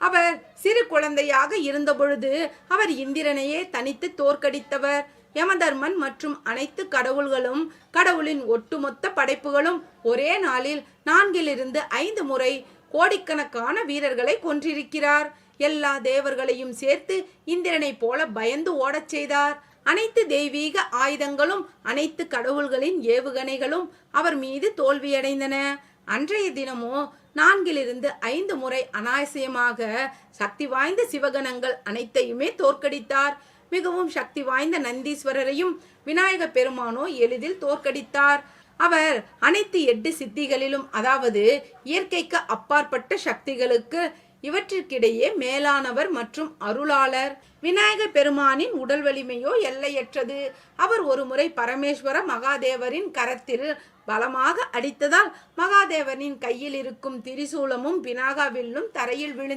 அவர் சிறு குழந்தையாக இருந்தபொழுது அவர் இந்திரனையே தனித்து தோற்கடித்தவர். யமதர்மன் மற்றும் அனைத்து கடவுள்களும் கடவுளின் ஒட்டுமொத்த படைப்புகளும் ஒரே நாளில் 4 முறை கோடிக்கணக்கான வீரர்களை கொன்றிருக்கிறார். எல்லா தேவர்களையும் சேர்த்து இந்திரனை போல பயந்து ஓடச் செய்தார். அனைத்து தெய்வீக ஆயுதங்களும் அனைத்து கடவுள்களின் ஏவுகணைகளும் அவர் மீது தோல்வியடைந்தன. அன்றைய தினமோ 4 முறை அனாயசியமாக சக்தி வாய்ந்த சிவகணங்கள் அனைத்தையுமே தோற்கடித்தார். மிகவும் சக்தி வாய்ந்த நந்தீஸ்வரரையும் விநாயக பெருமானோ எளிதில் தோற்கடித்தார். அவர் அனைத்து 8 சித்திகளிலும், அதாவது இயற்கைக்கு அப்பாற்பட்ட சக்திகளுக்கு இவற்றிற்கிடையே மேலானவர் மற்றும் அருளாளர். விநாயக பெருமானின் உடல் வலிமையோ எல்லையற்றது. அவர் ஒருமுறை பரமேஸ்வர மகாதேவரின் கரத்தில் பலமாக அடித்ததால் மகாதேவனின் கையில் இருக்கும் திரிசூலமும் பினாகா வில்லும் தரையில் விழுந்தது.